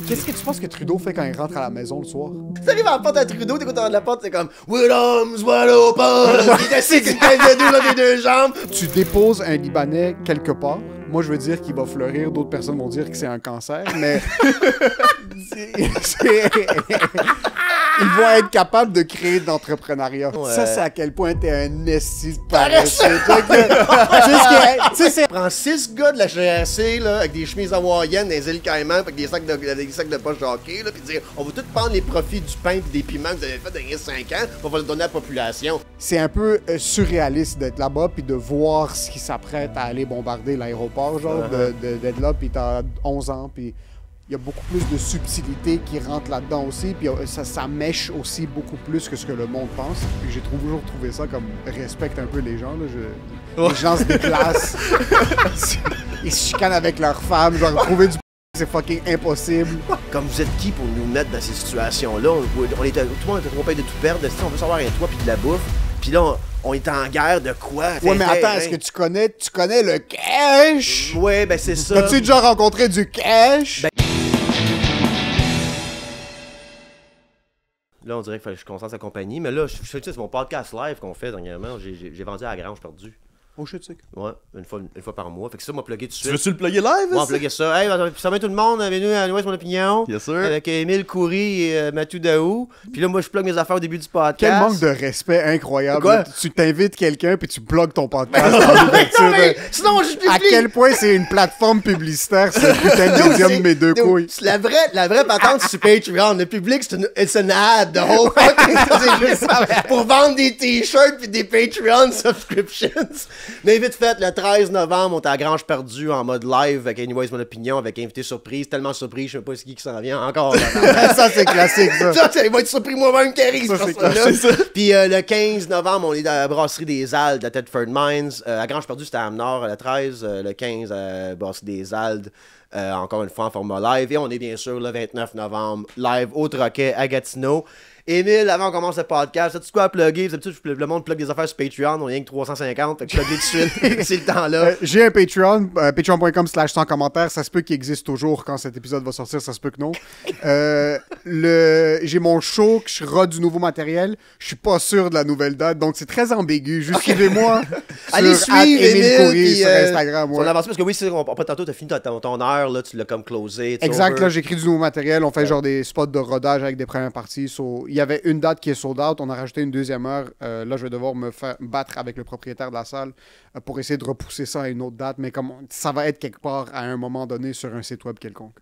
Qu'est-ce que tu penses que Trudeau fait quand il rentre à la maison le soir? T'arrives à la porte à Trudeau, t'écoutes en la porte, c'est comme With arms wide open! Il est assis avec une tête de dos dans les deux jambes! Tu déposes un Libanais quelque part. Moi, je veux dire qu'il va fleurir. D'autres personnes vont dire que c'est un cancer, mais... Ils vont être capables de créer de l'entrepreneuriat. Ouais. Ça, c'est à quel point t'es un esti de paresseux. Prends 6 gars de la GRC, là, avec des chemises hawaïennes, des îles Caïmans, avec des sacs de poche de hockey, là, pis dire on va tous prendre les profits du pain et des piments que vous avez fait dans les 5 ans, on va le donner à la population. C'est un peu surréaliste d'être là-bas puis de voir ce qui s'apprête à aller bombarder l'aéroport, genre, d'être là, puis t'as 11 ans, puis il y a beaucoup plus de subtilité qui rentre là-dedans aussi, puis ça mèche aussi beaucoup plus que ce que le monde pense. Puis j'ai toujours trouvé ça comme respecte un peu les gens, là. Les gens se déplacent, ils se chicanent avec leurs femmes, genre trouver du c'est fucking impossible. Comme vous êtes qui pour nous mettre dans ces situations-là? Tout le monde était trop peur de tout perdre, on veut savoir un toit puis de la bouffe, puis là on est en guerre de quoi? Ouais, mais attends, est-ce que tu connais le cash? Ouais, ben c'est ça. As-tu déjà rencontré du cash? Ben... Là, on dirait qu'il fallait que je concentre sa compagnie, mais là, c'est mon podcast live qu'on fait dernièrement. J'ai vendu à la grange perdue. Oh shit, c'est Ouais, une fois par mois. Fait que ça m'a plugué tout de suite. Tu veux-tu le plugger live? Ouais, on plugué ça. Hey, ça va tout le monde, bienvenue à Noël, mon opinion. Bien sûr. Avec Émile Coury et Mathieu Daou. Puis là, moi, je plug mes affaires au début du podcast. Quel manque de respect incroyable. Quoi? Tu t'invites quelqu'un puis tu bloques ton podcast. En ouverture, Sinon, je à quel point c'est une plateforme publicitaire, ce putain de médium de mes deux couilles. La vraie patente sur Patreon. Le public, c'est une ad. The whole fucking c'est juste pour vendre des t-shirts puis des Patreon subscriptions. Mais vite fait, le 13 novembre, on est à Grange Perdue en mode live avec Anyways Mon Opinion, avec invité surprise. Tellement surpris, je sais pas ce qui s'en vient encore. Ça, c'est classique, ça. Ça, il va être surpris moi-même qui arrive, Ça, cette c'est personne-là. Puis le 15 novembre, on est dans la brasserie des Aldes à Thetford Mines. À Grange Perdue, c'était à Amenor le 13. Le 15, à brasserie des Aldes. Encore une fois en format live. Et on est bien sûr le 29 novembre, live au Troquet à Gatineau. Émile, avant qu'on commence le podcast, as-tu quoi à plugger? Le monde plug des affaires sur Patreon, on est rien que 350, fait que je plug tout de suite. C'est le temps-là. J'ai un Patreon, patreon.com/sans commentaire. Ça se peut qu'il existe toujours quand cet épisode va sortir, ça se peut que non. J'ai mon show, je rate du nouveau matériel. Je suis pas sûr de la nouvelle date, donc c'est très ambigu. Juste suivez-moi. Allez suivre Émile Coury puis, sur Instagram. On Ouais. avance parce que oui, après tantôt, t'as fini ton heure, là, tu l'as comme closé. Exact, là j'écris du nouveau matériel, on fait genre des spots de rodage avec des premières parties. Il y avait une date qui est sold out, on a rajouté une deuxième heure. Là je vais devoir me faire battre avec le propriétaire de la salle pour essayer de repousser ça à une autre date, mais comme ça va être quelque part à un moment donné sur un site web quelconque.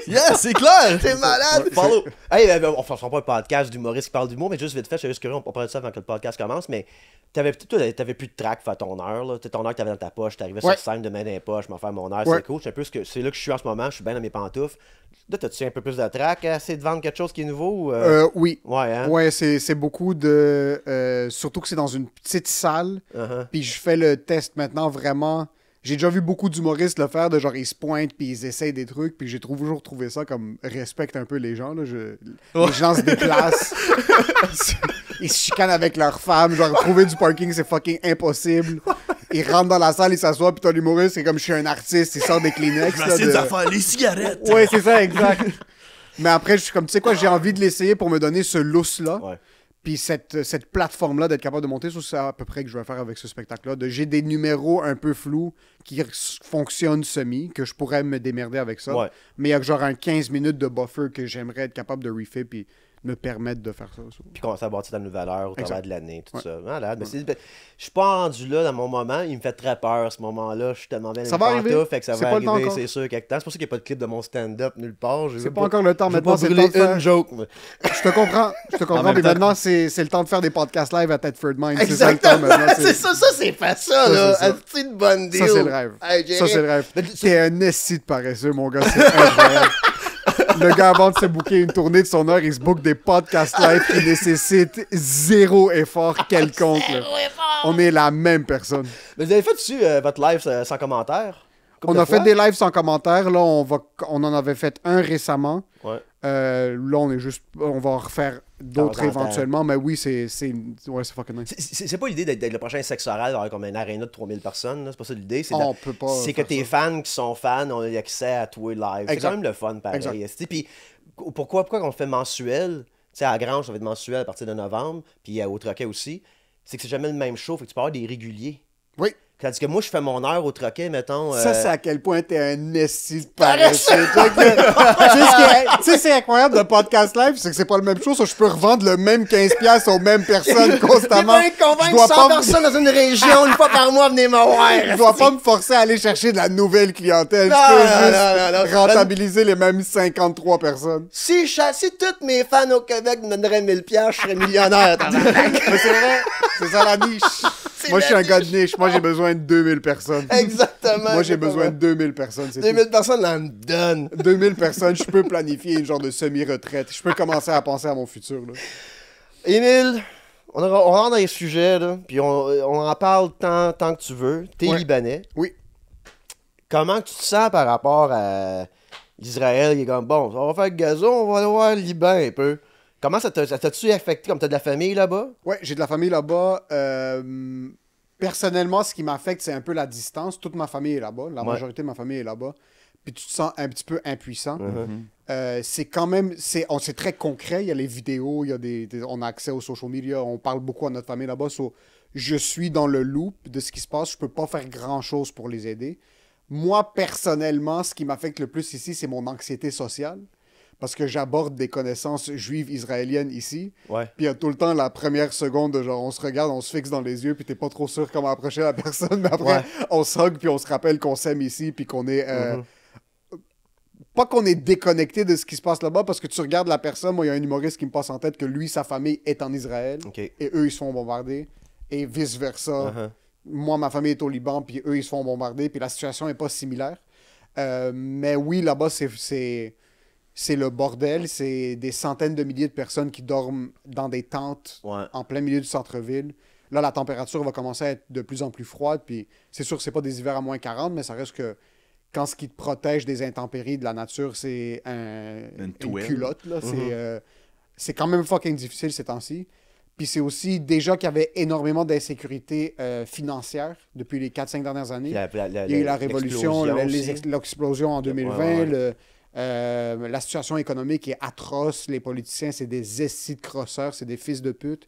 Yeah, c'est clair! T'es malade! Follow. Hey, on fera pas un podcast d'humoriste qui parle d'humour, mais juste vite fait, je suis juste curieux, on parle de ça avant que le podcast commence, mais t'avais plus de track à ton heure, là. Ton heure que t'avais dans ta poche, t'arrivais sur scène de main dans les poches, m'en faire mon heure, Ouais. c'est cool. C'est là que je suis en ce moment, je suis bien dans mes pantoufles. Là, t'as-tu un peu plus de track à essayer de vendre quelque chose qui est nouveau? Oui. Ouais, hein? Ouais, c'est beaucoup de... surtout que c'est dans une petite salle, puis je fais le test maintenant vraiment... J'ai déjà vu beaucoup d'humoristes le faire, de genre ils se pointent puis ils essayent des trucs, puis j'ai toujours trouvé ça comme respecte un peu les gens. Là. Les gens se déplacent, ils se chicanent avec leurs femmes, genre trouver du parking c'est fucking impossible. Ils rentrent dans la salle, ils s'assoient, puis toi l'humoriste c'est comme je suis un artiste, il sort des Kleenex. Je vais essayer de faire les cigarettes! Ouais, c'est ça, exact. Mais après, je suis comme, tu sais quoi, j'ai envie de l'essayer pour me donner ce lousse-là. Ouais. Puis cette plateforme-là, d'être capable de monter, c'est à peu près que je vais faire avec ce spectacle-là. J'ai des numéros un peu flous qui fonctionnent semi, que je pourrais me démerder avec ça. Ouais. Mais il y a genre un 15 minutes de buffer que j'aimerais être capable de refaire puis me permettre de faire ça. Puis commencer à bâtir ta nouvelle heure au travers Exact. de l'année, tout Ouais. ça. Malade. Mais je suis pas rendu là dans mon moment. Il me fait très peur ce moment-là. Je suis tellement bien Ça va arriver. fait que ça C'est va pas le temps arriver, encore. c'est sûr, quelque temps. C'est pour ça qu'il n'y a pas de clip de mon stand-up nulle part. C'est pas encore le temps. Je veux Maintenant, pas c'est le temps brûler de faire... une joke. moi. Je te comprends. même Puis temps- maintenant, c'est le temps de faire des podcasts live à Thetford Mines. C'est ça le temps Exactement. maintenant. C'est ça, c'est pas ça, Ça, là. c'est ça. C'est une bonne deal. Ça, c'est le rêve. Hey, Jerry. Ça, c'est le rêve. Mais T'es un esti de paresseux, mon gars. C'est incroyable. Le gars, avant de se booker une tournée de son heure, il se book des podcasts live qui nécessitent zéro effort quelconque. Là. On est la même personne. Mais vous avez fait dessus votre live sans commentaire? On a fait des lives sans commentaire. Là, on en avait fait un récemment. Ouais. Là, on va en refaire d'autres éventuellement. Mais oui, c'est fucking nice. C'est pas l'idée d'être le prochain sexe oral avec comme un aréna de 3000 personnes. C'est pas ça l'idée. C'est que tes fans qui sont fans ont accès à tous les lives. C'est quand même le fun, pareil. Puis pourquoi on le fait mensuel? Tu sais, à Grange, ça va être mensuel à partir de novembre. Puis au Troquet aussi. C'est que c'est jamais le même show. Fait que tu peux avoir des réguliers. Oui. Tandis que moi, je fais mon heure au Troquet, mettons... Ça, c'est à quel point t'es un esti de paresseux. Tu sais, c'est incroyable de podcast live, c'est que c'est pas le même chose. Je peux revendre le même 15$ aux mêmes personnes constamment. Je dois convaincre 100 personnes dans une région une fois par mois, venez me voir. Je dois pas me forcer à aller chercher de la nouvelle clientèle. Je peux juste rentabiliser les mêmes 53 personnes. Si tous mes fans au Québec me donneraient 1000$, je serais millionnaire. Mais c'est vrai, c'est ça la niche. Moi, je suis un gars de niche. Moi, j'ai besoin de 2000 personnes. Exactement. Moi, j'ai besoin de 2000 personnes. 2000 personnes, là, me donne. 2000 personnes, je peux planifier une genre de semi-retraite. Je peux commencer à penser à mon futur. Là. Émile, on rentre dans les sujets, là, puis on en parle tant que tu veux. T'es Libanais. Oui. Comment tu te sens par rapport à Israël? Il est comme, bon, on va faire gazon, on va aller voir le Liban un peu. Comment ça t'a-tu affecté, comme t'as de la famille là-bas? Ouais, j'ai de la famille là-bas. Personnellement, ce qui m'affecte, c'est un peu la distance. Toute ma famille est là-bas. La majorité de ma famille est là-bas. Puis tu te sens un petit peu impuissant. C'est quand même... C'est très concret. Il y a les vidéos, on a accès aux social media. On parle beaucoup à notre famille là-bas. Je suis dans le loop de ce qui se passe. Je peux pas faire grand-chose pour les aider. Moi, personnellement, ce qui m'affecte le plus ici, c'est mon anxiété sociale. Parce que j'aborde des connaissances juives israéliennes ici. Ouais. Puis il y a tout le temps la première seconde de genre, on se regarde, on se fixe dans les yeux, puis t'es pas trop sûr comment approcher la personne. Mais après, on se hug, puis on se rappelle qu'on s'aime ici, puis qu'on est... Pas qu'on est déconnecté de ce qui se passe là-bas, parce que tu regardes la personne, moi, il y a un humoriste qui me passe en tête que lui, sa famille est en Israël, et eux, ils se font bombarder, et vice-versa. Moi, ma famille est au Liban, puis eux, ils se font bombarder, puis la situation est pas similaire. Mais oui, là-bas, c'est le bordel, c'est des centaines de milliers de personnes qui dorment dans des tentes en plein milieu du centre-ville. Là, la température va commencer à être de plus en plus froide, puis c'est sûr que c'est pas des hivers à moins 40, mais ça reste que quand ce qui te protège des intempéries de la nature, c'est une culotte. Là. C'est quand même fucking difficile ces temps-ci. Puis c'est aussi déjà qu'il y avait énormément d'insécurité financière depuis les 4-5 dernières années. Il y a eu la révolution, l'explosion en 2020, la situation économique est atroce. Les politiciens, c'est des estis de crosseurs, c'est des fils de pute.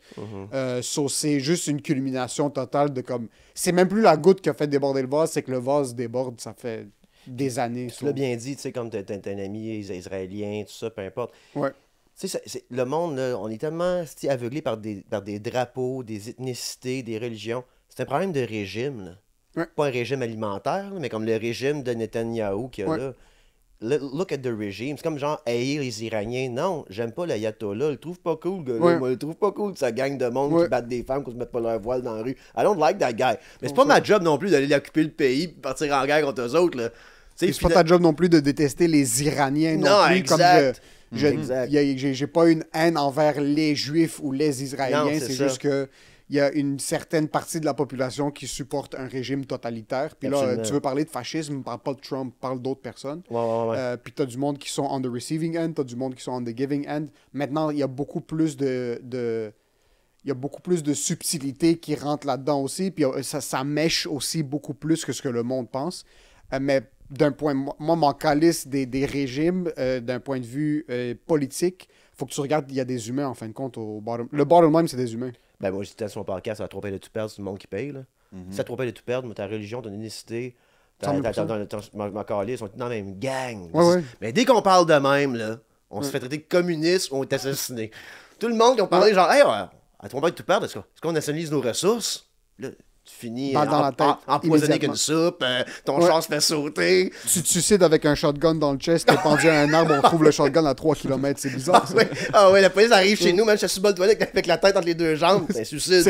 C'est juste une culmination totale de comme... C'est même plus la goutte qui a fait déborder le vase, c'est que le vase déborde, ça fait des années. Tu l'as bien dit, tu sais, comme t'as un ami israélien, tout ça, peu importe. Ouais. Tu sais, le monde, là, on est tellement aveuglé par des drapeaux, des ethnicités, des religions. C'est un problème de régime, là. Ouais. Pas un régime alimentaire, là, mais comme le régime de Netanyahou qu'il y a là. Look at the regime. C'est comme genre haïr les Iraniens. Non, j'aime pas l'ayatollah. Je le trouve pas cool, gars. Moi, je le trouve pas cool, ça gang de monde qui battent des femmes, qui se mettent pas leur voile dans la rue. I don't like that guy. Mais c'est pas ma job non plus d'aller occuper le pays et partir en guerre contre eux autres, là. C'est pas ta job non plus de détester les Iraniens non plus. Exact. J'ai pas une haine envers les Juifs ou les Israéliens. C'est juste que il y a une certaine partie de la population qui supporte un régime totalitaire. Puis là, tu veux parler de fascisme, parle pas de Trump, parle d'autres personnes. Puis t'as du monde qui sont on the receiving end, t'as du monde qui sont on the giving end. Maintenant, il y a beaucoup plus de subtilité qui rentre là-dedans aussi. Puis ça mèche aussi beaucoup plus que ce que le monde pense. Mais d'un point... Moi, mon calice des régimes, d'un point de vue politique, faut que tu regardes, il y a des humains, en fin de compte, au bottom. Le bottom line, c'est des humains. Ben moi, j'étais sur mon podcast, ça va trop payer de tout perdre, c'est le monde qui paye, là. Si ça trop paye de tout perdre, ta religion, ton unicité, ma calice, on est dans la même gang. Mais dès qu'on parle de même, là, on se fait traiter de communiste ou on est assassiné. Tout le monde qui ont parlé, genre, hey, à trop payer de tout perdre, est-ce qu'on nationalise nos ressources? Là, tu finis empoisonné avec une soupe, ton char se fait sauter. Tu te suicides avec un shotgun dans le chest, t'es pendu à un arbre, on trouve le shotgun à 3 km, c'est bizarre. La police arrive chez nous, même je suis sur le toilette avec la tête entre les deux jambes, c'est un suicide.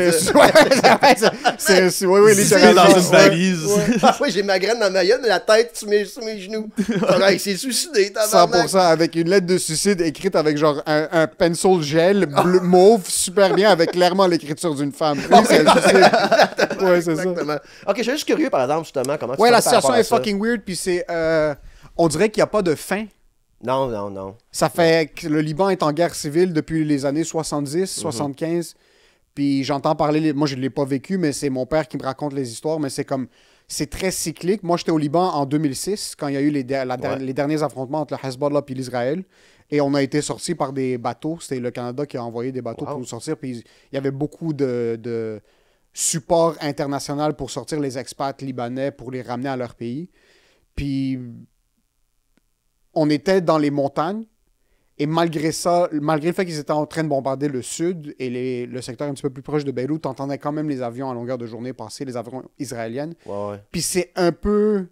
Oui, littéralement. Dans une valise. J'ai ma graine dans ma gueule, mais la tête sur mes genoux. Il s'est suicidé, 100% avec une lettre de suicide écrite avec genre un pencil gel bleu, mauve, super bien, avec clairement l'écriture d'une femme. Oui, c'est un suicide. Ouais, c'est ça. Exactement. Ok, je suis juste curieux, par exemple, justement, comment tu Ouais, fais la par rapport situation à est ça. fucking weird, puis c'est... on dirait qu'il n'y a pas de fin. Non, non, non. Ça fait que le Liban est en guerre civile depuis les années 70, 75. Puis j'entends parler, moi je ne l'ai pas vécu, mais c'est mon père qui me raconte les histoires, mais c'est très cyclique. Moi j'étais au Liban en 2006, quand il y a eu les derniers affrontements entre le Hezbollah et l'Israël. Et on a été sortis par des bateaux. C'était le Canada qui a envoyé des bateaux pour nous sortir. Puis il y avait beaucoup de support international pour sortir les expats libanais, pour les ramener à leur pays. Puis on était dans les montagnes. Et malgré ça, malgré le fait qu'ils étaient en train de bombarder le sud et le secteur un petit peu plus proche de Beyrouth, t'entendais quand même les avions à longueur de journée passer, les avions israéliennes. Ouais. Puis c'est un peu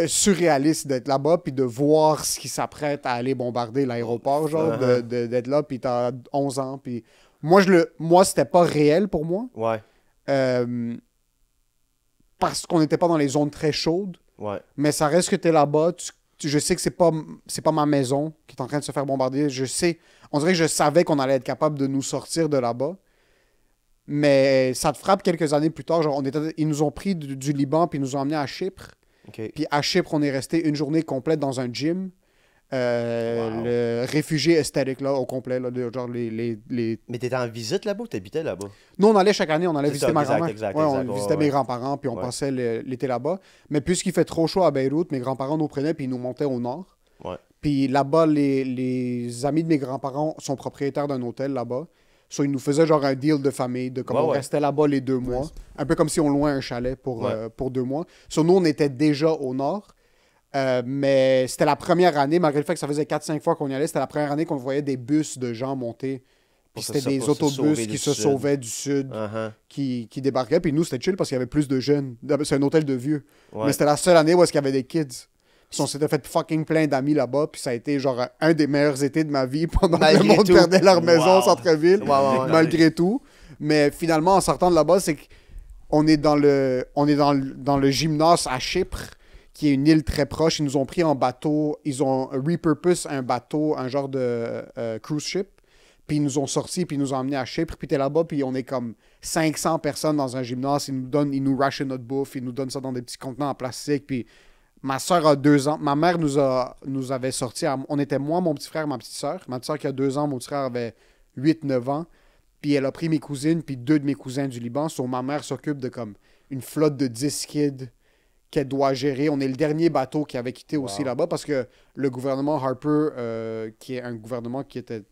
surréaliste d'être là-bas puis de voir ce qui s'apprête à aller bombarder l'aéroport, genre, d'être là, puis t'as 11 ans. Puis moi, c'était pas réel pour moi. Ouais. Parce qu'on n'était pas dans les zones très chaudes. Ouais. Mais ça reste que t'es là-bas, je sais que c'est pas ma maison qui est en train de se faire bombarder. On dirait que je savais qu'on allait être capable de nous sortir de là-bas. Mais ça te frappe quelques années plus tard. Genre, ils nous ont pris du Liban puis ils nous ont emmenés à Chypre. Ok. Puis à Chypre, on est resté une journée complète dans un gym. Le réfugié esthétique là, au complet. Là, genre les... Mais t'étais en visite là-bas ou t'habitais là-bas? Nous, on allait chaque année, on allait C'est visiter ça, ma exact, grand-mère. exact, Ouais, exact, on ouais, visitait ouais. mes grands-parents, puis on Ouais. passait l'été là-bas. Mais puisqu'il fait trop chaud à Beyrouth, mes grands-parents nous prenaient, puis ils nous montaient au nord. Ouais. Puis là-bas, les amis de mes grands-parents sont propriétaires d'un hôtel là-bas. So, ils nous faisaient genre un deal de famille, de comme Ouais, on ouais. restait là-bas les 2 mois. Un peu comme si on louait un chalet pour 2 mois. So, nous, on était déjà au nord. Mais c'était la première année, malgré le fait que ça faisait 4-5 fois qu'on y allait, c'était la première année qu'on voyait des bus de gens monter. Puis c'était des pour se sauver autobus du qui se sud. sauvaient du sud, Uh-huh. qui débarquaient. Puis nous, c'était chill parce qu'il y avait plus de jeunes. C'est un hôtel de vieux. Ouais. Mais c'était la seule année où est-ce qu'il y avait des kids. Puis on s'était fait fucking plein d'amis là-bas. Puis ça a été genre un des meilleurs étés de ma vie pendant que Malgré le monde tout. perdait leur maison au Wow. centre-ville. Ouais. Malgré tout. Mais finalement, en sortant de là-bas, c'est qu'on est dans le gymnase à Chypre, qui est une île très proche. Ils nous ont pris en bateau. Ils ont repurpose un bateau, un genre de cruise ship. Puis ils nous ont sortis, puis ils nous ont emmenés à Chypre. Puis t'es là-bas, puis on est comme 500 personnes dans un gymnase. Ils nous rachent notre bouffe. Ils nous donnent ça dans des petits contenants en plastique. Puis ma soeur a 2 ans. Ma mère nous avait sortis. On était moi, mon petit frère, ma petite soeur. Ma petite soeur qui a 2 ans, mon petit frère avait 8-9 ans. Puis elle a pris mes cousines, puis 2 de mes cousins du Liban. So, ma mère s'occupe de comme une flotte de 10 kids qu'elle doit gérer. On est le dernier bateau qui avait quitté aussi là-bas parce que le gouvernement Harper, qui est un gouvernement qui était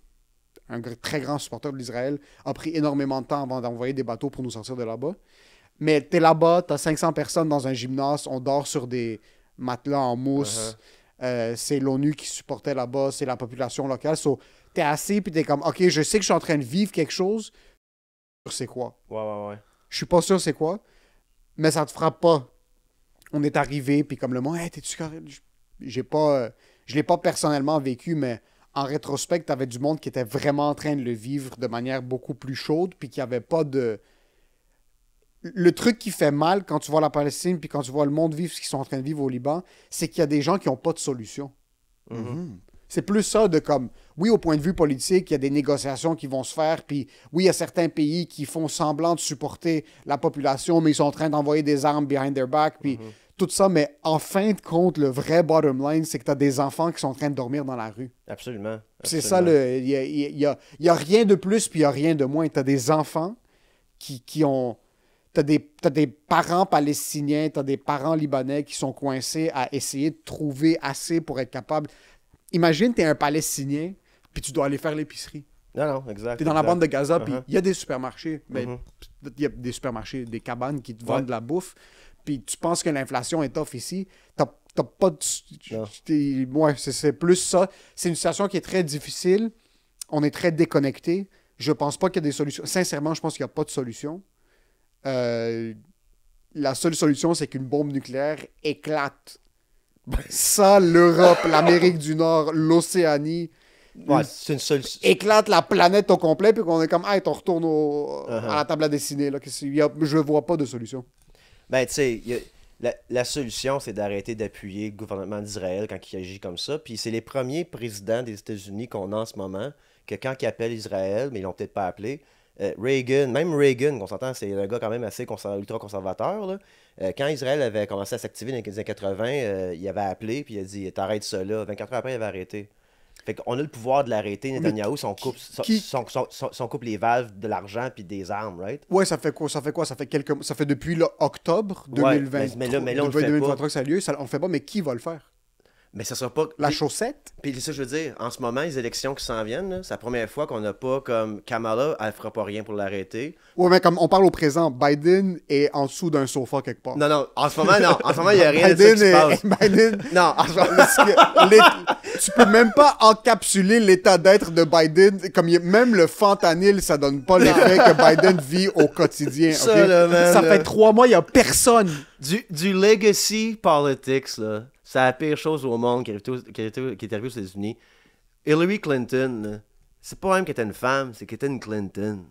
un très grand supporter de l'Israël, a pris énormément de temps avant d'envoyer des bateaux pour nous sortir de là-bas. Mais t'es là-bas, t'as 500 personnes dans un gymnase, on dort sur des matelas en mousse. C'est l'ONU qui supportait là-bas, c'est la population locale. So, t'es assis puis t'es comme, OK, je sais que je suis en train de vivre quelque chose. C'est quoi? Ouais. Je suis pas sûr c'est quoi, mais ça te frappe pas. On est arrivé, puis comme le monde, hey, t'es-tu correct? Je l'ai pas personnellement vécu, mais en rétrospect, t'avais du monde qui était vraiment en train de le vivre de manière beaucoup plus chaude, puis qui avait pas de... Le truc qui fait mal quand tu vois la Palestine, puis quand tu vois le monde vivre ce qu'ils sont en train de vivre au Liban, c'est qu'il y a des gens qui ont pas de solution. C'est plus ça de comme, oui, au point de vue politique, il y a des négociations qui vont se faire, puis oui, il y a certains pays qui font semblant de supporter la population, mais ils sont en train d'envoyer des armes behind their back, puis tout ça, mais en fin de compte, le vrai bottom line, c'est que tu as des enfants qui sont en train de dormir dans la rue. Absolument. C'est ça, il y a rien de plus, puis il y a rien de moins. Tu as des enfants qui ont... T'as des parents palestiniens, t'as des parents libanais qui sont coincés à essayer de trouver assez pour être capable. Imagine, t'es un Palestinien, puis tu dois aller faire l'épicerie. Non, exact. T'es dans la exact. bande de Gaza, puis il y a des supermarchés. Mais il y a des supermarchés, des cabanes qui te vendent de la bouffe. Puis tu penses que l'inflation est tough ici. T'as pas de... Ouais, c'est plus ça. C'est une situation qui est très difficile. On est très déconnecté. Je pense pas qu'il y a des solutions. Sincèrement, je pense qu'il n'y a pas de solution. La seule solution, c'est qu'une bombe nucléaire éclate. Ça, l'Europe, l'Amérique du Nord, l'Océanie, Ouais, c'est une solution. éclate la planète au complet, puis qu'on est comme, hey, on retourne à la table à dessiner. Là. Je vois pas de solution. Ben, tu sais, la solution, c'est d'arrêter d'appuyer le gouvernement d'Israël quand il agit comme ça. Puis c'est les premiers présidents des États-Unis qu'on a en ce moment, que quand ils appellent Israël, mais ils l'ont peut-être pas appelé, Reagan, même Reagan, on s'entend, c'est un gars quand même assez ultra-conservateur, là. Quand Israël avait commencé à s'activer dans les années 80, il avait appelé, puis il a dit « T'arrêtes ça là ». 24 heures après, il avait arrêté. Fait qu'on a le pouvoir de l'arrêter, Netanyahou, si on coupe les valves de l'argent puis des armes, right? Ouais, ça fait quoi? Ça fait depuis octobre 2020. Ouais, mais là, on le fait 2023 pas. que ça a lieu. On le fait pas, mais qui va le faire? Mais ça sera pas... La chaussette? Puis ça, je veux dire, en ce moment, les élections qui s'en viennent, là, c'est la première fois qu'on n'a pas comme Kamala, elle fera pas rien pour l'arrêter. Ouais, mais comme on parle au présent, Biden est en dessous d'un sofa quelque part. Non, en ce moment, non. En ce moment, il n'y a rien de ça qui se passe. Biden... Non, en ce moment... Tu peux même pas encapsuler l'état d'être de Biden. Même le fentanyl, ça donne pas l'effet que Biden vit au quotidien. Ça, Okay? là, man, Ça là. fait 3 mois, il y a personne. Du legacy politics, là, c'est la pire chose au monde qui est arrivée aux États-Unis. Hillary Clinton, là, c'est pas même qu'elle était une femme, c'est qu'elle était une Clinton.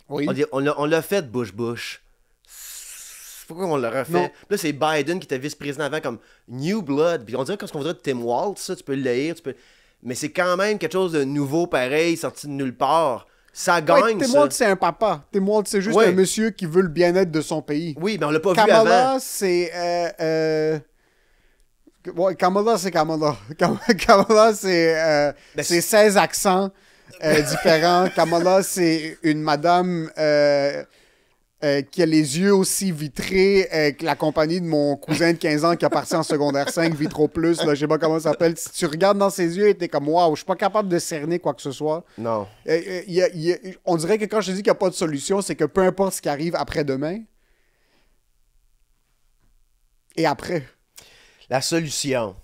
Oui. On l'a fait Bush. Pourquoi on l'a refait? Non. Là, c'est Biden qui était vice-président avant comme New Blood. Puis on dirait qu'on voudrait de Tim Walz, ça, tu peux le lire, mais c'est quand même quelque chose de nouveau, pareil, sorti de nulle part. Ça gagne, Tim ça. Walz, c'est un papa. Tim Walz, c'est juste Ouais. un monsieur qui veut le bien-être de son pays. Oui, mais on l'a pas vu avant. Kamala, c'est... Ouais, Kamala, c'est Kamala. Kamala, c'est c'est 16 accents différents. Kamala, c'est une madame qui a les yeux aussi vitrés que la compagnie de mon cousin de 15 ans qui a parti en secondaire 5, Vitro Plus, là, je sais pas comment ça s'appelle. Si tu regardes dans ses yeux, t'es comme « Wow, je suis pas capable de cerner quoi que ce soit. » Non. On dirait que quand je te dis qu'il n'y a pas de solution, c'est que peu importe ce qui arrive après-demain, et après... La solution,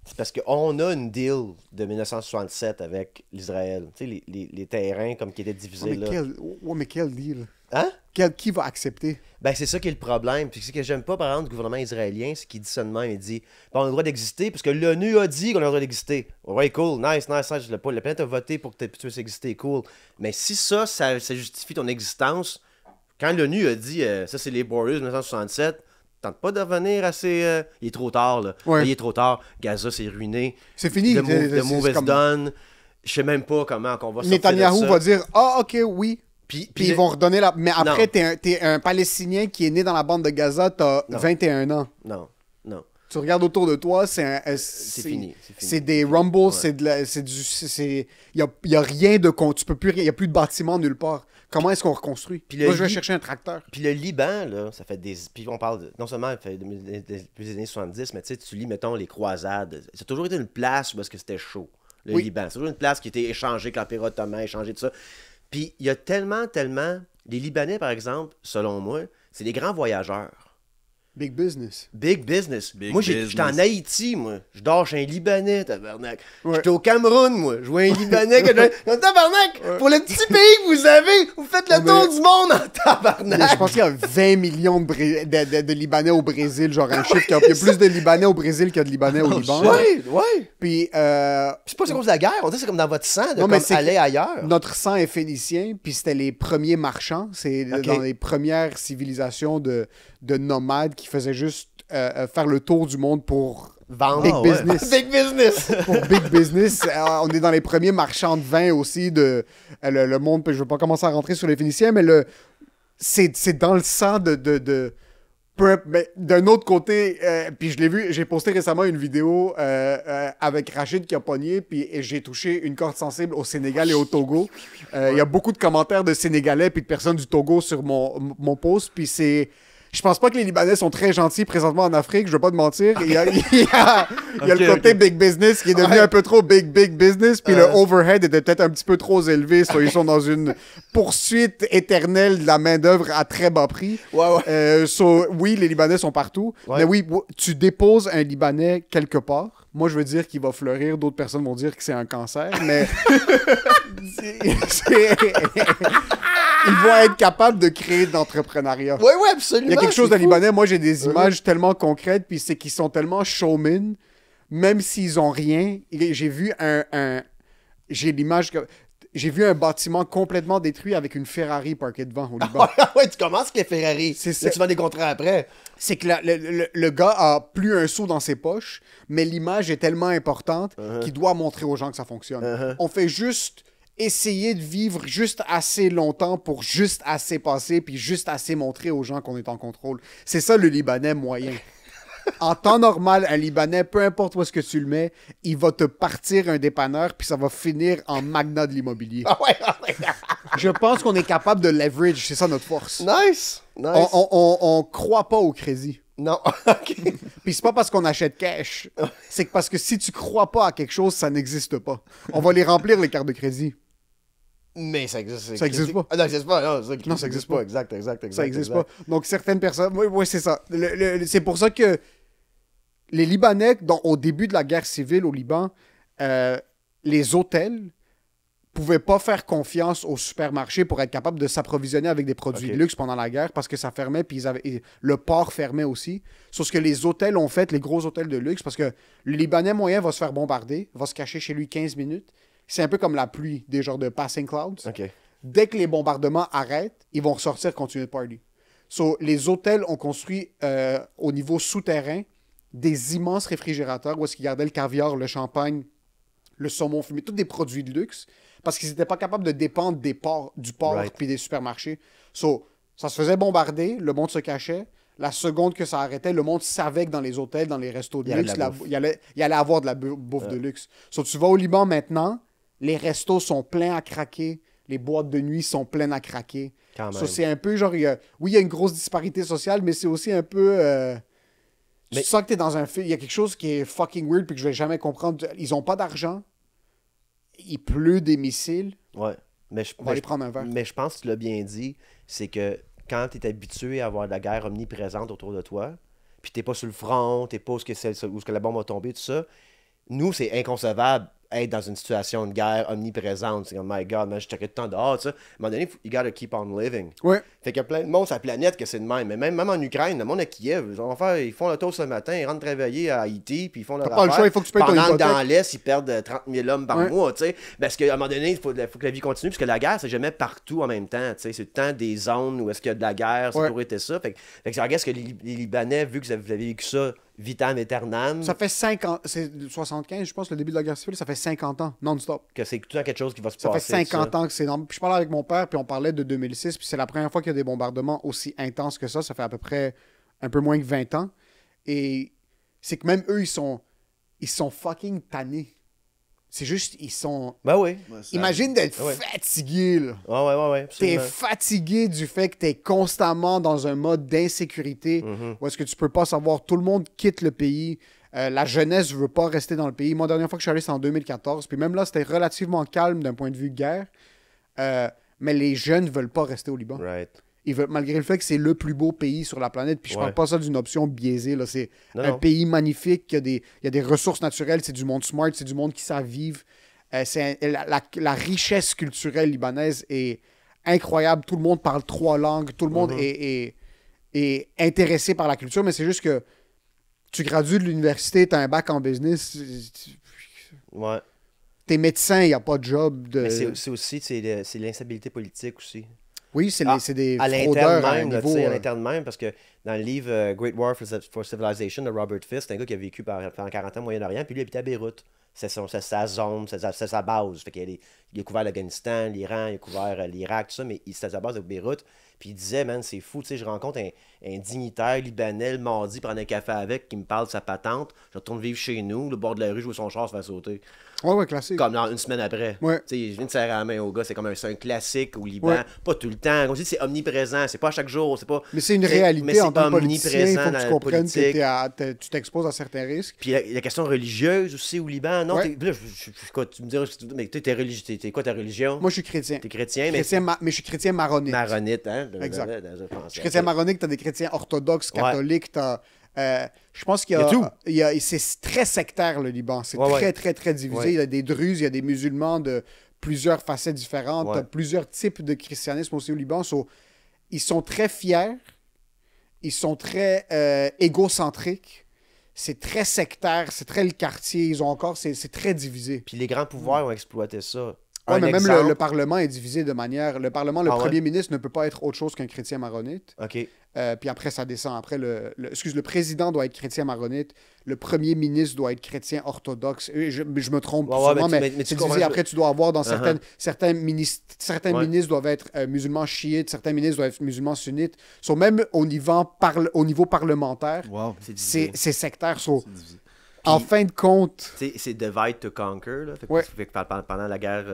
c'est parce qu'on a une deal de 1967 avec l'Israël. Tu sais, les terrains comme qui étaient divisés là. Mais quel deal? Hein? Qui va accepter? Ben, c'est ça qui est le problème. Puis ce que j'aime pas, par exemple, du gouvernement israélien, c'est qu'il dit ça de même. Il dit bon, on a le droit d'exister parce que l'ONU a dit qu'on a le droit d'exister. Ouais, cool, nice. La planète a voté pour que tu puisses exister, cool. Mais si ça justifie ton existence, quand l'ONU a dit ça, c'est les Borders 1967, tente pas de revenir à ces. Il est trop tard, là. Ouais. Là, il est trop tard. Gaza, c'est ruiné. C'est fini. The move is comme... done. Je sais même pas comment qu'on va sortir Netanyahou de ça. va dire « Ah, OK, oui. » Puis ils vont redonner la... Mais après, Non. t'es un Palestinien qui est né dans la bande de Gaza, t'as Non. 21 ans. Non. Tu regardes autour de toi, c'est fini. C'est des rumbles, Ouais. Il y a rien de... Tu peux plus... Il y a plus de bâtiment nulle part. Comment est-ce qu'on reconstruit? Puis Moi, je vais chercher un tracteur. Puis le Liban, là, ça fait des... Puis on parle, non seulement ça fait depuis les années 70, mais tu sais, tu lis, mettons, les croisades. Ça a toujours été une place où c'était chaud, le Oui. Liban. C'est toujours une place qui a été échangée avec l'Empire ottoman, échangée de ça. Puis il y a tellement... Les Libanais, par exemple, selon moi, c'est des grands voyageurs. Big business. Big business. Big Moi, j'étais business. en Haïti, moi. Je dors chez un Libanais, tabarnak. Ouais. J'étais au Cameroun, moi. Je vois un Libanais Non, tabarnak! Pour le petit pays que vous avez, vous faites le tour du monde en tabarnak! Je pense qu'il y a 20 millions de Libanais au Brésil, genre un chiffre. Il y a plus de Libanais au Brésil qu'il y a de Libanais au Liban. Ouais. Puis C'est pas à cause de la guerre. On dit que c'est comme dans votre sang de Non, mais comme c'est aller ailleurs. notre sang est phénicien, puis c'était les premiers marchands. C'est Ok. dans les premières civilisations de nomades qui faisaient juste faire le tour du monde pour Vendre. big ouais. business. Big business! Pour big business. On est dans les premiers marchands de vin aussi de le monde. Je veux pas commencer à rentrer sur les Phéniciens, mais c'est dans le sang mais d'un autre côté, puis je l'ai vu, j'ai posté récemment une vidéo avec Rachid qui a pogné, puis j'ai touché une corde sensible au Sénégal et au Togo. Il y a beaucoup de commentaires de Sénégalais puis de personnes du Togo sur mon post, puis c'est... Je pense pas que les Libanais sont très gentils présentement en Afrique, je veux pas te mentir. Il y a le côté big business qui est devenu un peu trop big business, puis le overhead était peut-être un petit peu trop élevé. Ils sont dans une poursuite éternelle de la main-d'œuvre à très bas prix. Ouais. Oui, les Libanais sont partout, Ouais. mais oui, tu déposes un Libanais quelque part. Moi, je veux dire qu'il va fleurir, d'autres personnes vont dire que c'est un cancer, mais ils vont être capables de créer de l'entrepreneuriat. Ouais, absolument. Il y a quelque chose de c'est fou. Libanais. Moi, j'ai des images tellement concrètes, puis c'est qu'ils sont tellement showmen, même s'ils ont rien. J'ai vu j'ai l'image que... J'ai vu un bâtiment complètement détruit avec une Ferrari parkée devant au Liban. Ouais, tu commences avec les Ferrari. C'est Là, ça. tu vends des contrats après. C'est que le gars a plus un sou dans ses poches, mais l'image est tellement importante qu'il doit montrer aux gens que ça fonctionne. On fait juste essayer de vivre juste assez longtemps pour juste assez passer, puis juste assez montrer aux gens qu'on est en contrôle. C'est ça le Libanais moyen. En temps normal, un Libanais, peu importe où est-ce que tu le mets, il va te partir un dépanneur, puis ça va finir en magnat de l'immobilier. Je pense qu'on est capable de leverage, c'est ça notre force. Nice! On croit pas au crédit. Non, ok. Puis c'est pas parce qu'on achète cash, c'est que parce que si tu crois pas à quelque chose, ça n'existe pas. On va les remplir, les cartes de crédit. Mais ça existe. Ça existe pas. Ah, non, ça existe pas. Non, ça existe pas. Exact. Ça existe pas. Donc certaines personnes... Oui, c'est ça. C'est pour ça que les Libanais, au début de la guerre civile au Liban, les hôtels pouvaient pas faire confiance aux supermarchés pour être capables de s'approvisionner avec des produits de luxe pendant la guerre parce que ça fermait, puis le port fermait aussi. Sur ce que les hôtels ont fait, les gros hôtels de luxe, parce que le Libanais moyen va se faire bombarder, va se cacher chez lui 15 minutes. C'est un peu comme la pluie, des genres de passing clouds. Ok. Dès que les bombardements arrêtent, ils vont ressortir, continuer de party. So, les hôtels ont construit au niveau souterrain des immenses réfrigérateurs où est-ce qu'ils gardaient le caviar, le champagne, le saumon fumé, tous des produits de luxe, parce qu'ils n'étaient pas capables de dépendre du port puis des supermarchés. So, ça se faisait bombarder, le monde se cachait. La seconde que ça arrêtait, le monde savait que dans les hôtels, dans les restos de luxe, il allait avoir de la bouffe de luxe. So, tu vas au Liban maintenant, les restos sont pleins à craquer, les boîtes de nuit sont pleines à craquer. So, c'est un peu genre, il y a une grosse disparité sociale, mais c'est aussi un peu... Tu sens que t'es dans un film, il y a quelque chose qui est fucking weird puis que je vais jamais comprendre. Ils ont pas d'argent, il pleut des missiles. Ouais. On va aller prendre un verre. Mais je pense que tu l'as bien dit, c'est que quand tu es habitué à avoir de la guerre omniprésente autour de toi, puis t'es pas sur le front, t'es pas où que la bombe va tomber, tout ça, nous, c'est inconcevable être dans une situation de guerre omniprésente. C'est comme, my God, man, je checkais tout le temps dehors, tu sais. À un moment donné, you gotta keep on living. Ouais. Fait qu'il y a plein de monde sur la planète que c'est de même. Mais même en Ukraine, le monde à Kiev, ils font le tour ce matin, ils rentrent travailler à Haïti, puis ils font leur T'as pas le choix, il faut que tu payes ton pendant que hypothèque. dans l'Est, ils perdent 30 000 hommes par mois, tu sais. Parce qu'à un moment donné, il faut que la vie continue, parce que la guerre, c'est jamais partout en même temps, tu sais. C'est tout le temps des zones où est-ce qu'il y a de la guerre, ça pourrait être ça. Fait que je regarde que les Libanais, vu que vous avez vécu ça vitam aeternam. Ça fait 50... C'est 75, je pense, le début de la guerre civile, ça fait 50 ans, non-stop. Que c'est tout le temps quelque chose qui va se Ça passer. fait 50 ans que c'est énorme. Puis je parlais avec mon père, puis on parlait de 2006, puis c'est la première fois qu'il y a des bombardements aussi intenses que ça. Ça fait à peu près un peu moins que 20 ans. Et c'est que même eux, ils sont fucking tannés. C'est juste, ils sont... Ben oui. Imagine d'être fatigué, là. Ouais. T'es Absolument. fatigué du fait que t'es constamment dans un mode d'insécurité où est-ce que tu peux pas savoir, tout le monde quitte le pays, la jeunesse veut pas rester dans le pays. Moi, la dernière fois que je suis allé, c'était en 2014, puis même là, c'était relativement calme d'un point de vue guerre, mais les jeunes veulent pas rester au Liban. Right. Ils veulent, malgré le fait que c'est le plus beau pays sur la planète, puis je parle pas ça d'une option biaisée, là, c'est un pays magnifique, il y a des ressources naturelles, c'est du monde smart, c'est du monde qui savent vivre. La richesse culturelle libanaise est incroyable. Tout le monde parle 3 langues. Tout le monde est intéressé par la culture. Mais c'est juste que tu gradues de l'université, tu as un bac en business. Ouais. T'es médecin, il n'y a pas de job. Mais c'est aussi c'est l'instabilité politique aussi. Oui, c'est des à fraudeurs l'interne à un même, niveau... à l'interne même, parce que dans le livre Great War for Civilization de Robert Fisk, c'est un gars qui a vécu pendant 40 ans au Moyen-Orient, puis lui habitait à Beyrouth. C'est sa zone, c'est sa base. Fait qu'il a couvert l'Afghanistan, l'Iran, il a couvert l'Irak, tout ça, mais c'était sa base de Beyrouth. Puis il disait, man, c'est fou, tu sais, je rencontre un dignitaire libanais le mardi, prendre un café avec, qui me parle de sa patente. Je retourne vivre chez nous, le bord de la rue, jouer son char, se faire sauter. Ouais, classique. Comme une semaine après. Ouais. Tu sais, je viens de serrer la main au gars, c'est comme un classique au Liban. Ouais. Pas tout le temps. Comme je dis, c'est omniprésent, c'est pas à chaque jour, c'est pas... Mais c'est une réalité mais en tant que omniprésent politicien. Il faut que dans tu la comprennes que politique. tu t'exposes à certains risques. Puis la question religieuse aussi au Liban, non? Ouais. Là, quoi, tu me diras, mais t'es quoi ta religion? Moi, je suis chrétien. T'es chrétien, mais... Mais je suis chrétien maronite. Maronite, hein? Exact. Je Je suis chrétien maronite, t'as des chrétiens orthodoxes, catholiques, t'as... je pense qu'il y a... tout. C'est très sectaire, le Liban. C'est très divisé. Ouais. Il y a des druzes, il y a des musulmans de plusieurs facettes différentes. Ouais. T'as plusieurs types de christianisme aussi au Liban. Ils sont très fiers. Ils sont très égocentriques. C'est très sectaire. C'est très le quartier. Ils ont encore... C'est très divisé. Puis les grands pouvoirs ont exploité ça. Ouais, mais exemple... même le Parlement est divisé de manière... Le Parlement, le premier ouais? ministre ne peut pas être autre chose qu'un chrétien maronite. OK. Puis après, ça descend. Après, le président doit être chrétien maronite. Le premier ministre doit être chrétien orthodoxe. Je me trompe sûrement, mais c'est divisé. Après, tu dois avoir dans certains ministres doivent être musulmans chiites, certains ministres doivent être musulmans sunnites. Même au niveau parlementaire, c'est sectaire. En fin de compte... C'est divide to conquer. Là. Fait que pendant la guerre,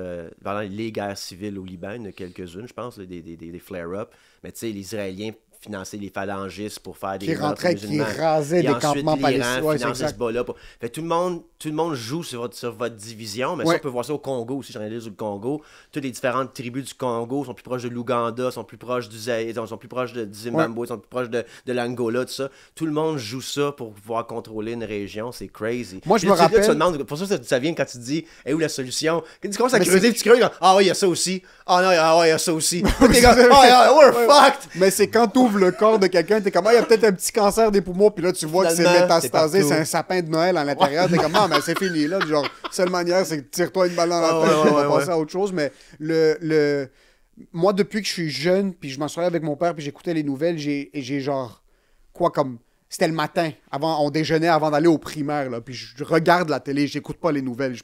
pendant les guerres civiles au Liban, il y en a quelques-unes, je pense, des flare-ups. Mais tu sais, les Israéliens financer les phalangistes pour faire des meurtres musulmans. Qui rasaient des campements palestiniens. Financer ce bas-là. Fait tout le monde joue sur votre division, mais ça, on peut voir ça au Congo aussi. J'en ai lu sur le Congo. Toutes les différentes tribus du Congo sont plus proches de l'Ouganda, sont plus proches du Zaïre, sont plus proches du Zimbabwe, sont plus proches de l'Angola, tout ça. Tout le monde joue ça pour pouvoir contrôler une région. C'est crazy. Moi, je me rappelle... Tu te demandes, pour ça vient quand tu te dis, où la solution? Quand tu commences à creuser, tu creuses, ah oui, il y a ça aussi. Ah non, il y a ça aussi. T'es comme, we're fucked! Mais c'est quand tu ouvres le corps de quelqu'un, t'es comme, il y a peut-être un petit cancer des poumons, puis là, tu vois que c'est métastasé, c'est un sapin de Noël à l'intérieur. T'es comme, mais c'est fini, là. Genre, seule manière, c'est que tire-toi une balle dans la tête, on va passer à autre chose. Mais moi, depuis que je suis jeune, puis je m'assoyais avec mon père, puis j'écoutais les nouvelles, j'ai genre, c'était le matin, on déjeunait avant d'aller au primaire, là, puis je regarde la télé, j'écoute pas les nouvelles.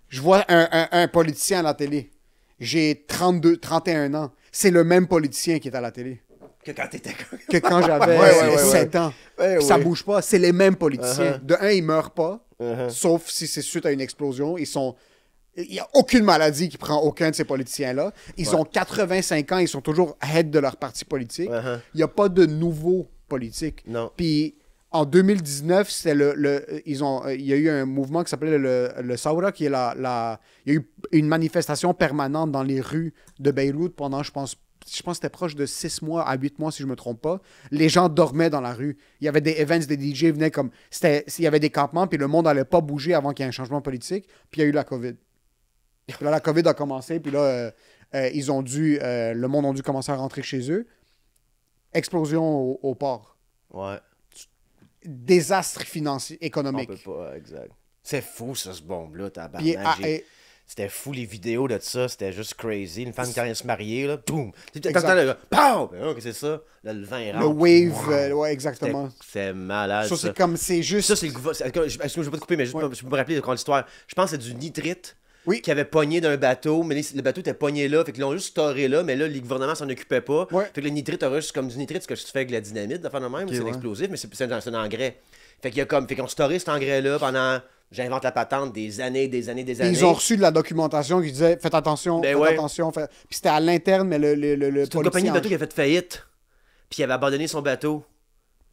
Je vois un politicien à la télé. J'ai 31 ans. C'est le même politicien qui est à la télé. Que quand j'avais 7 ans. Ça bouge pas. C'est les mêmes politiciens. De un, ils meurent pas, sauf si c'est suite à une explosion. Il n'y a aucune maladie qui prend aucun de ces politiciens-là. Ils ont 85 ans, ils sont toujours head de leur parti politique. Il n'y a pas de nouveaux politiques. Non. Puis en 2019, il y a eu un mouvement qui s'appelait le Saoura, qui est il y a eu une manifestation permanente dans les rues de Beyrouth pendant, je pense que c'était proche de 6 mois à 8 mois, si je ne me trompe pas. Les gens dormaient dans la rue. Il y avait des events, des DJ venaient comme... Il y avait des campements, puis le monde n'allait pas bouger avant qu'il y ait un changement politique. Puis il y a eu la COVID. Puis là, la COVID a commencé, puis là, le monde a dû commencer à rentrer chez eux. Explosion au port. Ouais. Désastre financier, économique. On peut pas, exact. C'est fou, ça, ce bombe-là, tabarnak. C'était fou, les vidéos de ça, c'était juste crazy. Une femme qui vient se marier, là, boum! T'entends le pow! Qu'est-ce que c'est ça? Là, le vin rentre. Le wave, ouais, exactement. C'est malade, ça. C'est comme, c'est juste... Ça, c'est le gouvernement... Je vais pas te couper, mais je peux me rappeler de l'histoire. Je pense que c'est du nitrite qui avait pogné d'un bateau, mais le bateau était pogné là, fait qu'ils l'ont juste storé là, mais là, le gouvernement s'en occupait pas. Fait que le nitrite aurait juste comme du nitrite, ce que tu fais avec la dynamite, de faire de même, c'est un explosif, mais c'est un engrais. Fait qu'on storé cet engrais-là pendant... J'invente la patente des années. Ils ont reçu de la documentation qui disait faites attention, attention. Puis c'était à l'interne, mais le c'est une compagnie de bateau qui a fait faillite. Puis il avait abandonné son bateau.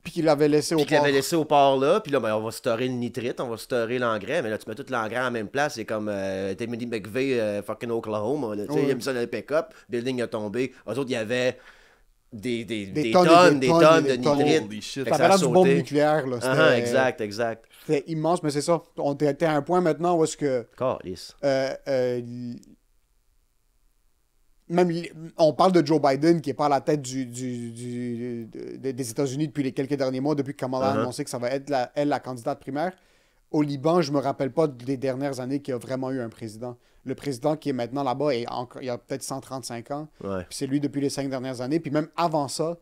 Puis qu'il l'avait laissé au port. Puis qu'il l'avait laissé au port là. Puis là, on va storer le nitrite, on va storer l'engrais. Mais là, tu mets tout l'engrais en même place. C'est comme Timothy McVeigh, fucking Oklahoma. Il a mis ça dans le pick-up. Building a tombé. Eux autres, il y avait des tonnes de nitrite. Ça avait l'air du bombe nucléaire. Là. Exact. C'était immense, mais c'est ça. On était à un point maintenant où est-ce que... Même, on parle de Joe Biden qui est pas à la tête des États-Unis depuis les quelques derniers mois, depuis que Kamala a annoncé que ça va être la candidate primaire. Au Liban, je me rappelle pas des dernières années qu'il y a vraiment eu un président. Le président qui est maintenant là-bas, il a peut-être 135 ans. Puis c'est lui depuis les 5 dernières années. Puis même avant ça,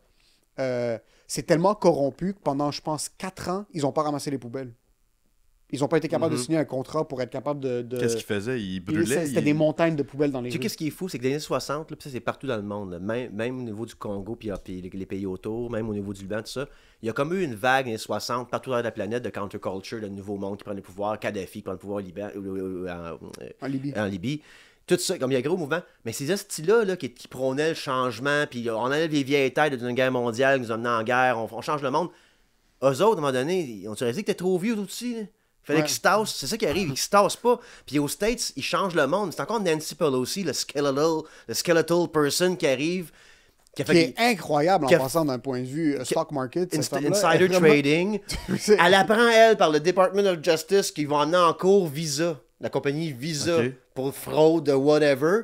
c'est tellement corrompu que pendant, je pense, 4 ans, ils n'ont pas ramassé les poubelles. Ils n'ont pas été capables de signer un contrat pour être capables de... Qu'est-ce qu'ils faisaient? Ils brûlaient? C'était des montagnes de poubelles dans les rues. Tu sais, qu'est-ce qui est fou? C'est que dans les années 60, là, ça, c'est partout dans le monde. Même au niveau du Congo, puis les pays autour, même au niveau du Liban, tout ça. Il y a comme eu une vague dans les années 60, partout dans la planète, de counterculture, de nouveau monde qui prend le pouvoir, Kadhafi qui prend le pouvoir en Libye. Tout ça, comme il y a un gros mouvement. Mais ces hosties-là qui prônaient le changement, puis on enlève les vieilles têtes d'une guerre mondiale, qui nous amenaient en guerre, on change le monde. Eux autres, à un moment donné, on se dit que t'es trop vieux aussi, là. Fallait qu'ils se tassent, c'est ça qui arrive, ils se tassent pas. Puis aux States, ils changent le monde. C'est encore Nancy Pelosi, le skeletal person qui arrive. Qui est incroyable en passant d'un point de vue stock market. Insider trading. Elle apprend, elle, par le Department of Justice qu'ils vont emmener en cours Visa, la compagnie Visa, pour fraude, whatever.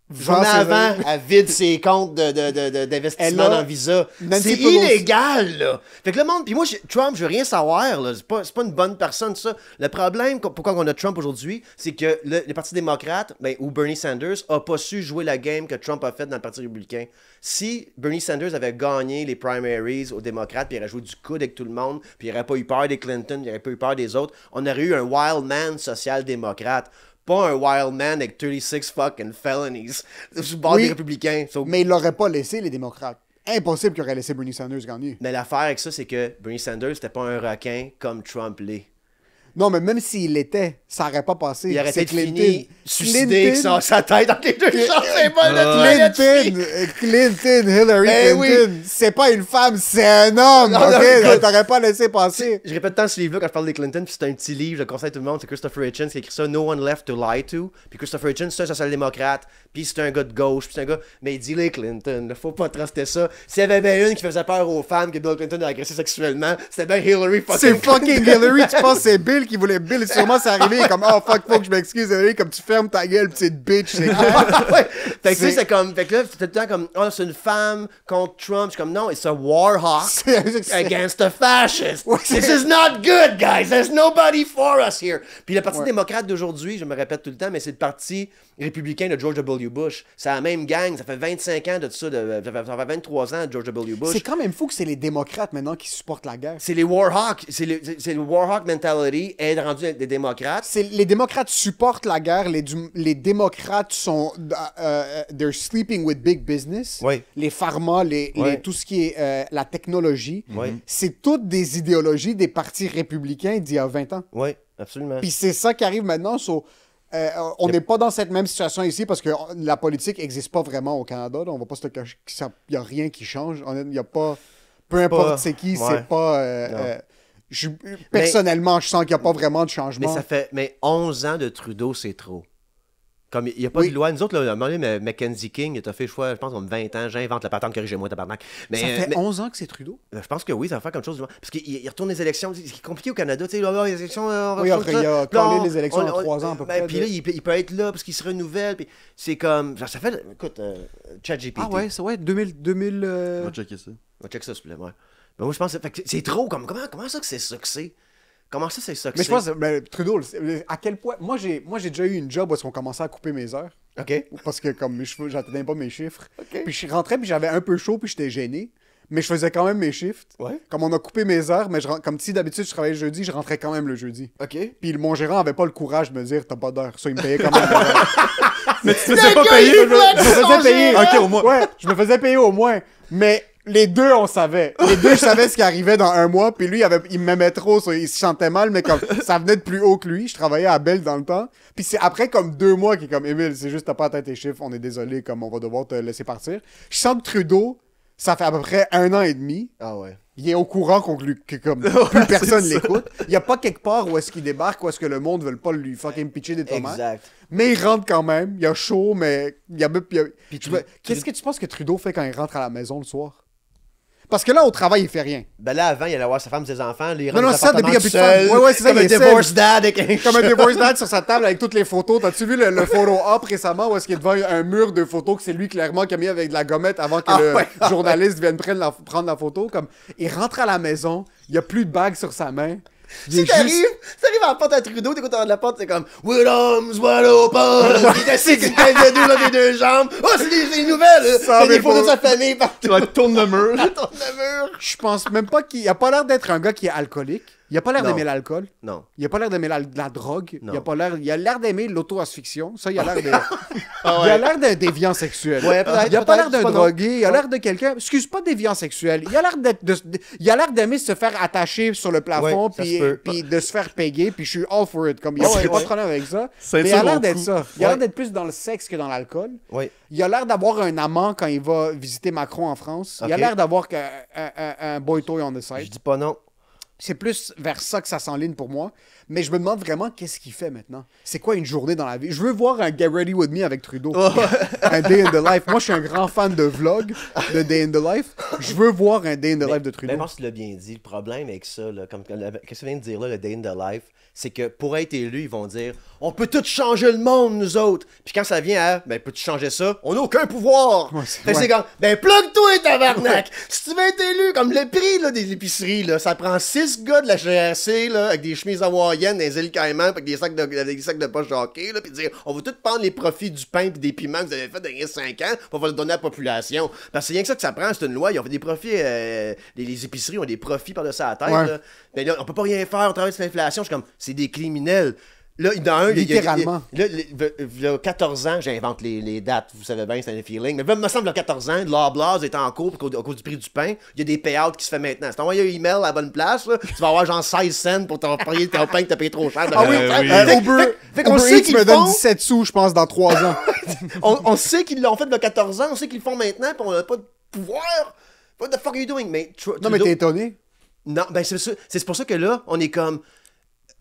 Journée avant, elle vide ses comptes d'investissement dans Visa. C'est illégal, là. Fait que le monde, puis moi, Trump, je veux rien savoir, là. C'est pas une bonne personne, ça. Le problème, pourquoi on a Trump aujourd'hui, c'est que les partis démocrates, ou Bernie Sanders, a pas su jouer la game que Trump a faite dans le Parti républicain. Si Bernie Sanders avait gagné les primaries aux démocrates, puis il aurait joué du coude avec tout le monde, puis il n'aurait pas eu peur des Clinton, il n'aurait pas eu peur des autres, on aurait eu un wild man social-démocrate. Pas un wild man avec 36 fucking felonies sur le bord des républicains. Mais il l'aurait pas laissé, les démocrates. Impossible qu'il aurait laissé Bernie Sanders gagner. Mais l'affaire avec ça, c'est que Bernie Sanders, c'était pas un requin comme Trump l'est. Non, mais même s'il l'était, ça aurait pas passé. Il aurait été fini suicidé avec sa tête dans les deux champs. C'est pas Clinton, Hillary Clinton. Oui. C'est pas une femme, c'est un homme. Ok, t'aurais pas laissé passer. Je répète tant ce livre-là quand je parle des Clinton, puis c'est un petit livre, je le conseille à tout le monde, c'est Christopher Hitchens qui a écrit ça, No One Left to Lie to. Puis Christopher Hitchens, c'est un social-démocrate, puis c'est un gars de gauche, puis c'est un gars. Mais il dit les Clinton, faut pas truster ça. S'il y avait bien une qui faisait peur aux femmes que Bill Clinton a agressé sexuellement, c'était bien Hillary fucking. C'est fucking Hillary, tu penses que c'est Bill qui voulait Bill. Sûrement c'est arrivé comme oh fuck, faut que je m'excuse, Hillary, comme tu fermes ta gueule, petite bitch, c'est clair. Ouais. Fait que tu sais, c'est comme. Fait que là, c'est tout le temps comme oh, c'est une femme contre Trump. Je suis comme non, it's a war hawk against a fascist. Ouais, this is not good, guys. There's nobody for us here. Puis le Parti démocrate d'aujourd'hui, je me répète tout le temps, mais c'est le Parti républicain de George W. Bush. C'est la même gang. Ça fait 25 ans de ça. Ça fait 23 ans de George W. Bush. C'est quand même fou que c'est les démocrates maintenant qui supportent la guerre. C'est les war hawks. C'est le war hawk mentality est rendu des démocrates. Les démocrates supportent la guerre. Les démocrates sont they're sleeping with big business. Oui. Les pharma, tout ce qui est la technologie. Oui. C'est toutes des idéologies des partis républicains d'il y a 20 ans. Oui, absolument. Puis c'est ça qui arrive maintenant. On n'est pas dans cette même situation ici parce que la politique n'existe pas vraiment au Canada. Là. On va pas se cacher qu'il n'y a rien qui change. Il n'y a pas... Peu importe c'est qui, c'est pas... personnellement, je sens qu'il n'y a pas vraiment de changement. Mais 11 ans de Trudeau, c'est trop. Comme il n'y a pas de loi. Nous autres, là, Mackenzie King, il a fait, je pense, comme 20 ans. J'invente la patente, corrigez-moi, tabarnak. Ça fait 11 ans que c'est Trudeau? Je pense que oui, ça va faire comme chose. Parce qu'il retourne les élections. C'est compliqué au Canada. Tu sais, les élections. Oui, il a collé les élections en 3 ans à peu près. Puis là, il peut être là parce qu'il se renouvelle. Puis c'est comme. Ça fait. Écoute, ChatGPT. Ah ouais, c'est ouais, 2000. On va checker ça. On va checker ça, s'il vous plaît. Ouais. Mais moi, je pense que c'est trop. Comment ça que c'est ça que c'est? Comment ça, c'est ça que mais je pense, Trudeau, à quel point... Moi, j'ai déjà eu une job où on commençait à couper mes heures. OK. Parce que comme j'atteignais pas mes chiffres. OK. Puis je rentrais, puis j'avais un peu chaud, puis j'étais gêné. Mais je faisais quand même mes shifts. Ouais. Comme on a coupé mes heures, mais comme si d'habitude je travaillais le jeudi, je rentrais quand même le jeudi. OK. Puis mon gérant avait pas le courage de me dire t'as pas d'heure. Ça, il me payait quand même. Mais tu te faisais pas payer? Je me faisais payer. OK, au moins. Ouais, je me faisais payer au moins. Mais les deux, on savait. Les deux, je savais ce qui arrivait dans un mois. Puis lui, il m'aimait trop. Il se sentait mal, mais comme ça venait de plus haut que lui. Je travaillais à Bell dans le temps. Puis c'est après comme 2 mois qu'il est comme Émile, c'est juste t'as pas atteint tes chiffres. On est désolé, comme on va devoir te laisser partir. Je sens que Trudeau, ça fait à peu près 1 an et demi. Ah ouais. Il est au courant que comme plus personne l'écoute. Il n'y a pas quelque part où est-ce qu'il débarque, où est-ce que le monde ne veut pas lui fucking pitcher des tomates. Exact. Mais il rentre quand même. Il a chaud, mais il y a... Qu'est-ce que tu penses que Trudeau fait quand il rentre à la maison le soir? Parce que là, au travail, il fait rien. Ben là, avant, il allait voir sa femme, ses enfants. Il non, c'est ça, depuis qu'il n'y a plus de femme. Ouais, c'est ça, comme un divorce dad. Comme un divorce dad sur sa table avec toutes les photos. T'as-tu vu le photo op récemment où est-ce qu'il est devant un mur de photos que c'est lui clairement qui a mis avec de la gommette avant que le journaliste vienne prendre la photo? Comme, il rentre à la maison, il n'y a plus de bague sur sa main. Si t'arrives à la porte à Trudeau, t'écoutes en de la porte, c'est comme With arms wide open, il est assis qui pèse le dos dans les 2 jambes. Oh, c'est des nouvelles, c'est des photos de sa famille partout. Tu tournes le mur. Je pense même pas qu'il a pas l'air d'être un gars qui est alcoolique. Il a pas l'air d'aimer l'alcool. Non. Il a pas l'air d'aimer la drogue. Non. Il a l'air d'aimer l'auto-asphyxion. Ça, il a l'air de... Il a l'air d'un déviant sexuel. Ouais, peut-être, il a pas l'air d'un pas drogué. Il a l'air de quelqu'un... Excuse, pas déviant sexuel. Il a l'air d'aimer se faire attacher sur le plafond puis de se faire payer. Puis je suis all for it. Comme, j'ai pas de problème avec ça. Mais il a l'air d'être ça. Il a l'air d'être plus dans le sexe que dans l'alcool. Oui. Il a l'air d'avoir un amant quand il va visiter Macron en France. Il a l'air d'avoir un boy toy on the side. Je dis pas non. C'est plus vers ça que ça s'enligne pour moi. Mais je me demande vraiment qu'est-ce qu'il fait maintenant. C'est quoi une journée dans la vie? Je veux voir un Get Ready With Me avec Trudeau. Un Day in the Life. Moi, je suis un grand fan de vlog, de Day in the Life. Je veux voir un Day in the Life de Trudeau. Mais je pense que tu l'as bien dit. Le problème avec ça, là, qu'est-ce que tu viens de dire là, le Day in the Life, c'est que pour être élu, ils vont dire on peut tout changer le monde, nous autres. Puis quand ça vient à peux-tu changer ça? On n'a aucun pouvoir. Ouais, C'est comme plug-toi, tabarnak! Si tu veux être élu, comme le prix là, des épiceries, là, ça prend 6 gars de la GRC là, avec des chemises hawaïennes, des îles Caïmans, avec des sacs de poche de hockey, là, puis dire on va tout prendre les profits du pain et des piments que vous avez fait dans les 5 ans pour le donner à la population. Parce que c'est rien que ça prend, c'est une loi. Ils ont fait des profits, les épiceries ont des profits par-dessus la tête. Ouais. Là. Mais là, on peut pas rien faire, on travaille sur l'inflation. Je suis comme, c'est des criminels. Là, dans un, littéralement. Il y a 14 ans, j'invente les dates, vous savez bien, c'est un feeling. Mais il me semble, il y a 14 ans, Loblaws est en cours à cause du prix du pain. Il y a des payouts qui se fait maintenant. Si tu envoies un email à la bonne place, là, tu vas avoir genre 16 cents pour ton pain que t'as payé trop cher. Ah oui, Fait qu'on Uber sait Eats qu'ils me le donne font. 17 sous, je pense, dans 3 ans. On sait qu'ils l'ont fait il y a 14 ans, on sait qu'ils le font maintenant, puis on n'a pas de pouvoir. What the fuck are you doing? Mais Non, mais t'es étonné? Non, ben c'est pour ça que là, on est comme...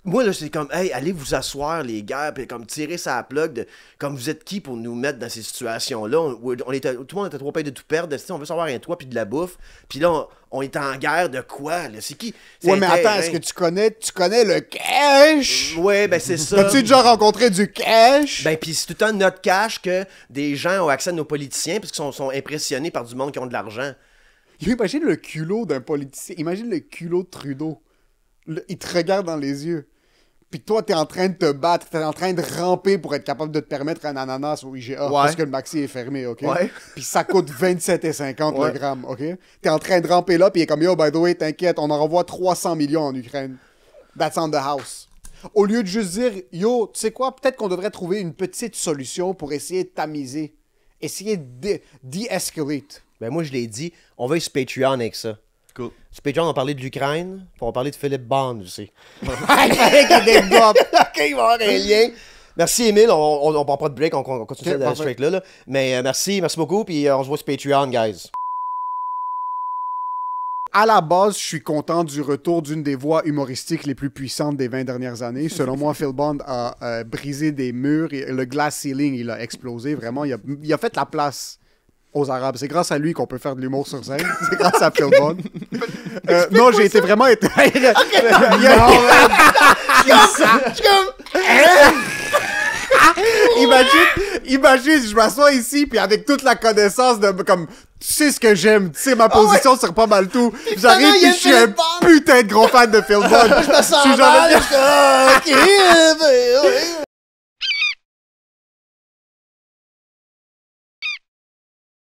Moi, là, c'est comme, hey, allez vous asseoir, les gars, puis comme tirer sa plug de... Comme vous êtes qui pour nous mettre dans ces situations-là? Tout le monde était trop payé de tout perdre, on veut savoir un toit puis de la bouffe. Puis là, on est en guerre de quoi, là? C'est qui? Ouais, mais attends, est-ce que tu connais le cash? Ouais, ben c'est ça. As-tu déjà rencontré du cash? Ben, pis c'est tout le temps notre cash que des gens ont accès à nos politiciens parce qu'ils sont impressionnés par du monde qui ont de l'argent. Imagine le culot d'un politicien. Imagine le culot de Trudeau. Il te regarde dans les yeux. Puis toi, t'es en train de te battre, t'es en train de ramper pour être capable de te permettre un ananas au IGA. Ouais. Parce que le maxi est fermé, OK? Ouais. Puis ça coûte 27,50 Ouais. le gramme, OK? T'es en train de ramper là, puis il est comme, yo, by the way, t'inquiète, on en renvoie 300 millions en Ukraine. That's on the house. Au lieu de juste dire, yo, tu sais quoi, peut-être qu'on devrait trouver une petite solution pour essayer de tamiser. Essayer de de-escalate. Ben, moi, je l'ai dit, on va sur Patreon avec ça. Cool. Sur Patreon, on va parler de l'Ukraine, puis on va parler de Philippe Bond aussi. Avec un développe. OK, il va y avoir un lien. Merci, Émile. On prend pas de break, on continue Ok, ça parfait. straight là. Mais merci beaucoup, puis on se voit sur Patreon, guys. À la base, je suis content du retour d'une des voix humoristiques les plus puissantes des 20 dernières années. Selon moi, Phil Bond a brisé des murs. Et le glass ceiling, il a explosé. Vraiment, il a fait la place aux Arabes. C'est grâce à lui qu'on peut faire de l'humour sur scène. C'est grâce à Phil Bond. Non, j'ai été vraiment... Imagine, je m'assois ici, puis avec toute la connaissance de, comme, tu sais ce que j'aime, tu sais ma position sur pas mal tout. J'arrive, puis je suis un putain de gros fan de Phil Bond. Je me sens Je suis mal, genre- je suis OK, ouais.